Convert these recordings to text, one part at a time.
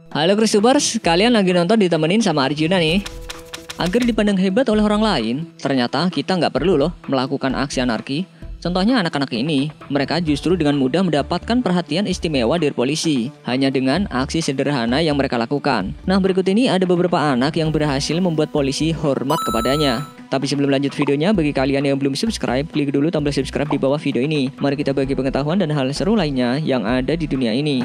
Halo Kristubers, kalian lagi nonton ditemenin sama Arjuna nih. Agar dipandang hebat oleh orang lain, ternyata kita nggak perlu loh melakukan aksi anarki. Contohnya anak-anak ini, mereka justru dengan mudah mendapatkan perhatian istimewa dari polisi, hanya dengan aksi sederhana yang mereka lakukan. Nah, berikut ini ada beberapa anak yang berhasil membuat polisi hormat kepadanya. Tapi sebelum lanjut videonya, bagi kalian yang belum subscribe, klik dulu tombol subscribe di bawah video ini. Mari kita bagi pengetahuan dan hal seru lainnya yang ada di dunia ini.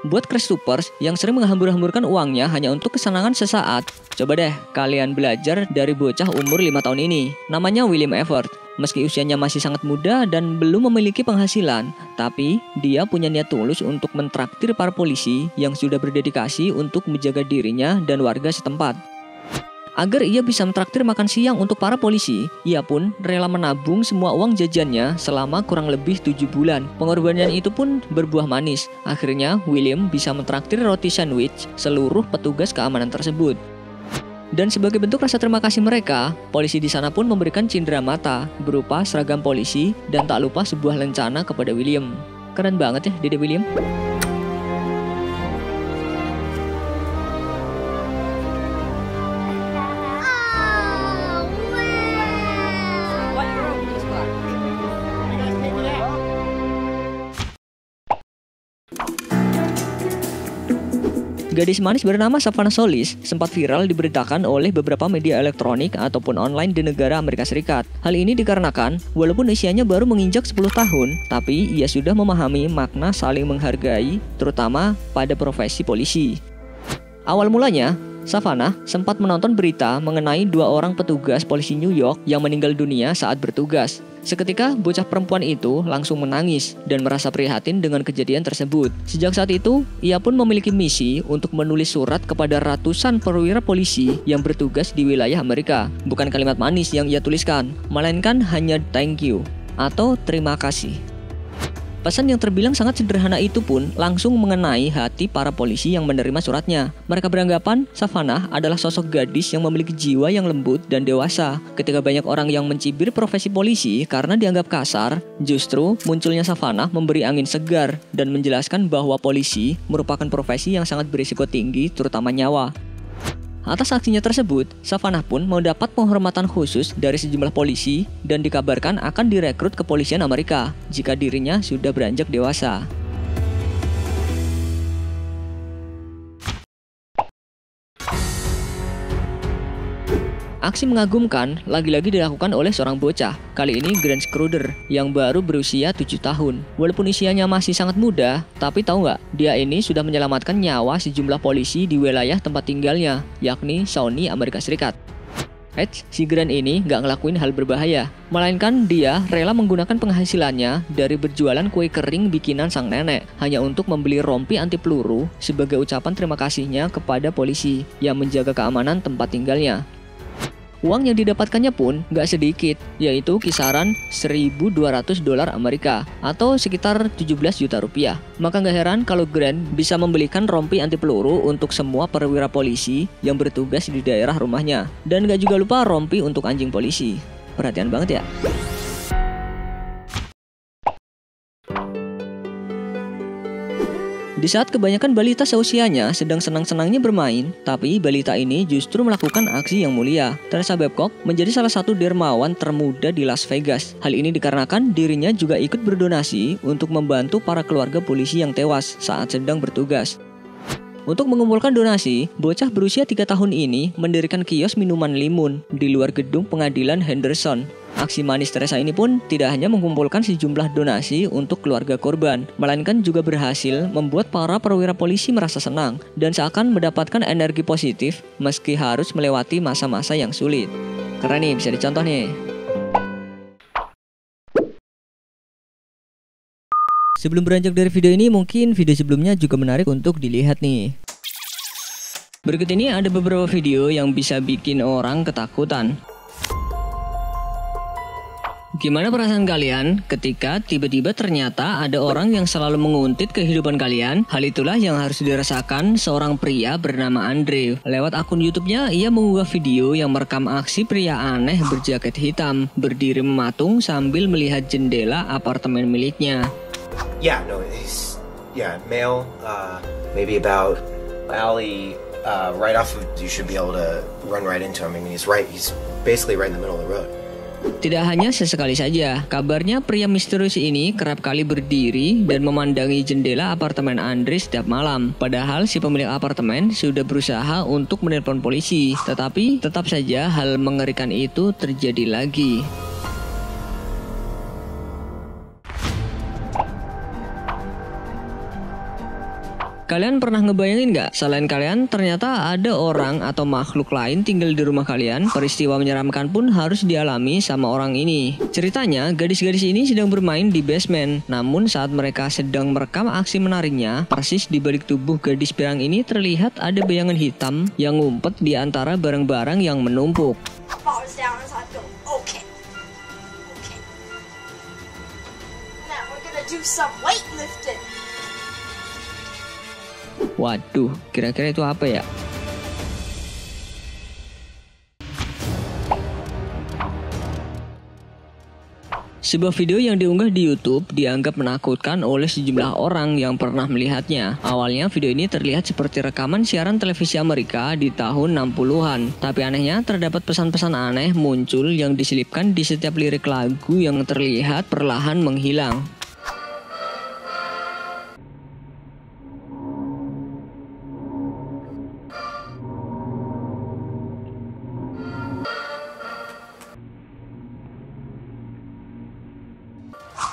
Buat Kristupers yang sering menghambur-hamburkan uangnya hanya untuk kesenangan sesaat, coba deh kalian belajar dari bocah umur 5 tahun ini. Namanya William Everett. Meski usianya masih sangat muda dan belum memiliki penghasilan, tapi dia punya niat tulus untuk mentraktir para polisi yang sudah berdedikasi untuk menjaga dirinya dan warga setempat. Agar ia bisa mentraktir makan siang untuk para polisi, ia pun rela menabung semua uang jajannya selama kurang lebih 7 bulan. Pengorbanan itu pun berbuah manis. Akhirnya, William bisa mentraktir roti sandwich seluruh petugas keamanan tersebut. Dan sebagai bentuk rasa terima kasih mereka, polisi di sana pun memberikan cindera mata berupa seragam polisi dan tak lupa sebuah lencana kepada William. Keren banget ya, Dede William. Gadis manis bernama Savannah Solis sempat viral diberitakan oleh beberapa media elektronik ataupun online di negara Amerika Serikat. Hal ini dikarenakan walaupun usianya baru menginjak 10 tahun, tapi ia sudah memahami makna saling menghargai, terutama pada profesi polisi. Awal mulanya, Savannah sempat menonton berita mengenai 2 orang petugas polisi New York yang meninggal dunia saat bertugas. Seketika, bocah perempuan itu langsung menangis dan merasa prihatin dengan kejadian tersebut. Sejak saat itu, ia pun memiliki misi untuk menulis surat kepada ratusan perwira polisi yang bertugas di wilayah Amerika. Bukan kalimat manis yang ia tuliskan, melainkan hanya thank you atau terima kasih. Pesan yang terbilang sangat sederhana itu pun langsung mengenai hati para polisi yang menerima suratnya. Mereka beranggapan Savannah adalah sosok gadis yang memiliki jiwa yang lembut dan dewasa. Ketika banyak orang yang mencibir profesi polisi karena dianggap kasar, justru munculnya Savannah memberi angin segar dan menjelaskan bahwa polisi merupakan profesi yang sangat berisiko tinggi, terutama nyawa. Atas aksinya tersebut, Savannah pun mendapat penghormatan khusus dari sejumlah polisi dan dikabarkan akan direkrut kepolisian Amerika jika dirinya sudah beranjak dewasa. Aksi mengagumkan lagi-lagi dilakukan oleh seorang bocah, kali ini Grant Schroeder, yang baru berusia 7 tahun. Walaupun usianya masih sangat muda, tapi tahu nggak, dia ini sudah menyelamatkan nyawa sejumlah polisi di wilayah tempat tinggalnya, yakni Shawnee, Amerika Serikat. Si Grant ini nggak ngelakuin hal berbahaya, melainkan dia rela menggunakan penghasilannya dari berjualan kue kering bikinan sang nenek, hanya untuk membeli rompi anti peluru sebagai ucapan terima kasihnya kepada polisi yang menjaga keamanan tempat tinggalnya. Uang yang didapatkannya pun gak sedikit, yaitu kisaran $1.200 Amerika atau sekitar 17 juta rupiah. Maka gak heran kalau Grant bisa membelikan rompi anti peluru untuk semua perwira polisi yang bertugas di daerah rumahnya. Dan gak juga lupa rompi untuk anjing polisi. Perhatian banget ya. Di saat kebanyakan balita seusianya sedang senang-senangnya bermain, tapi balita ini justru melakukan aksi yang mulia. Teresa Babcock menjadi salah satu dermawan termuda di Las Vegas. Hal ini dikarenakan dirinya juga ikut berdonasi untuk membantu para keluarga polisi yang tewas saat sedang bertugas. Untuk mengumpulkan donasi, bocah berusia 3 tahun ini mendirikan kios minuman limun di luar gedung pengadilan Henderson. Aksi manis Teresa ini pun tidak hanya mengumpulkan sejumlah donasi untuk keluarga korban, melainkan juga berhasil membuat para perwira polisi merasa senang dan seakan mendapatkan energi positif meski harus melewati masa-masa yang sulit. Keren nih, bisa dicontoh nih. Sebelum beranjak dari video ini, mungkin video sebelumnya juga menarik untuk dilihat nih. Berikut ini ada beberapa video yang bisa bikin orang ketakutan. Gimana perasaan kalian ketika tiba-tiba ternyata ada orang yang selalu menguntit kehidupan kalian? Hal itulah yang harus dirasakan seorang pria bernama Andre. Lewat akun YouTube-nya, ia mengunggah video yang merekam aksi pria aneh berjaket hitam berdiri mematung sambil melihat jendela apartemen miliknya. Yeah, no, he's male, maybe about alley right off of. You should be able to run right into him. I mean, he's basically right in the middle of the road. Tidak hanya sesekali saja, kabarnya pria misterius ini kerap kali berdiri dan memandangi jendela apartemen Andre setiap malam. Padahal si pemilik apartemen sudah berusaha untuk menelpon polisi, tetapi tetap saja hal mengerikan itu terjadi lagi. Kalian pernah ngebayangin nggak? Selain kalian, ternyata ada orang atau makhluk lain tinggal di rumah kalian. Peristiwa menyeramkan pun harus dialami sama orang ini. Ceritanya, gadis-gadis ini sedang bermain di basement. Namun saat mereka sedang merekam aksi menariknya, persis di balik tubuh gadis pirang ini terlihat ada bayangan hitam yang ngumpet di antara barang-barang yang menumpuk. Waduh, kira-kira itu apa ya? Sebuah video yang diunggah di YouTube dianggap menakutkan oleh sejumlah orang yang pernah melihatnya. Awalnya video ini terlihat seperti rekaman siaran televisi Amerika di tahun 60-an. Tapi anehnya terdapat pesan-pesan aneh muncul yang diselipkan di setiap lirik lagu yang terlihat perlahan menghilang.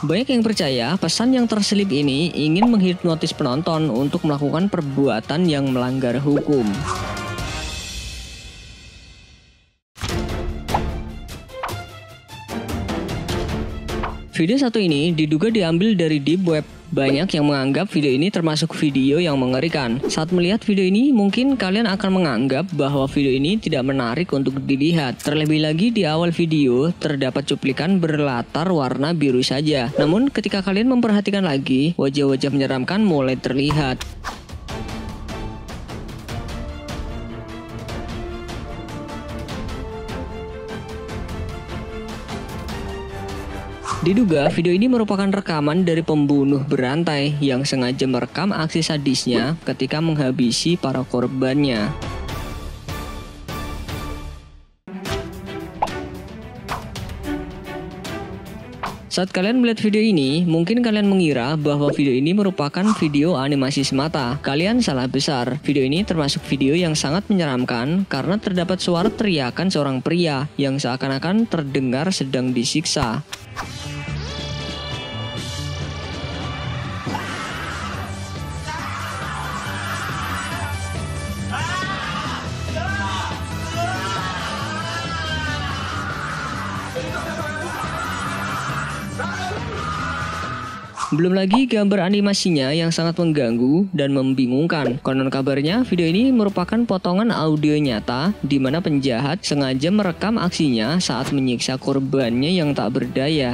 Banyak yang percaya pesan yang terselip ini ingin menghipnotis penonton untuk melakukan perbuatan yang melanggar hukum. Video satu ini diduga diambil dari deep web. Banyak yang menganggap video ini termasuk video yang mengerikan. Saat melihat video ini, mungkin kalian akan menganggap bahwa video ini tidak menarik untuk dilihat. Terlebih lagi di awal video, terdapat cuplikan berlatar warna biru saja. Namun ketika kalian memperhatikan lagi, wajah-wajah menyeramkan mulai terlihat. Diduga video ini merupakan rekaman dari pembunuh berantai yang sengaja merekam aksi sadisnya ketika menghabisi para korbannya. Saat kalian melihat video ini, mungkin kalian mengira bahwa video ini merupakan video animasi semata. Kalian salah besar. Video ini termasuk video yang sangat menyeramkan karena terdapat suara teriakan seorang pria yang seakan-akan terdengar sedang disiksa. Belum lagi gambar animasinya yang sangat mengganggu dan membingungkan. Konon kabarnya video ini merupakan potongan audio nyata di mana penjahat sengaja merekam aksinya saat menyiksa korbannya yang tak berdaya.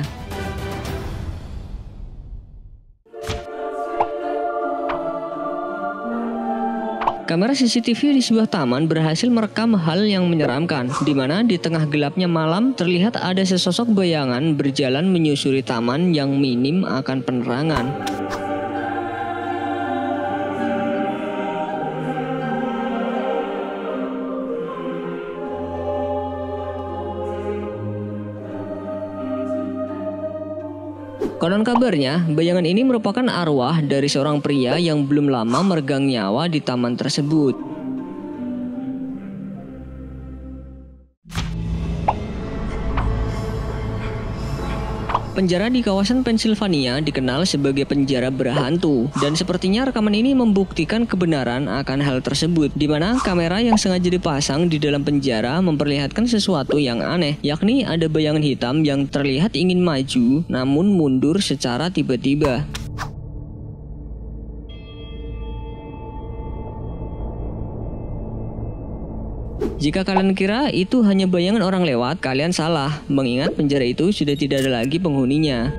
Kamera CCTV di sebuah taman berhasil merekam hal yang menyeramkan, di mana di tengah gelapnya malam terlihat ada sesosok bayangan berjalan menyusuri taman yang minim akan penerangan. Konon kabarnya, bayangan ini merupakan arwah dari seorang pria yang belum lama meregang nyawa di taman tersebut. Penjara di kawasan Pennsylvania dikenal sebagai penjara berhantu, dan sepertinya rekaman ini membuktikan kebenaran akan hal tersebut, di mana kamera yang sengaja dipasang di dalam penjara memperlihatkan sesuatu yang aneh, yakni ada bayangan hitam yang terlihat ingin maju namun mundur secara tiba-tiba. Jika kalian kira itu hanya bayangan orang lewat, kalian salah, mengingat penjara itu sudah tidak ada lagi penghuninya.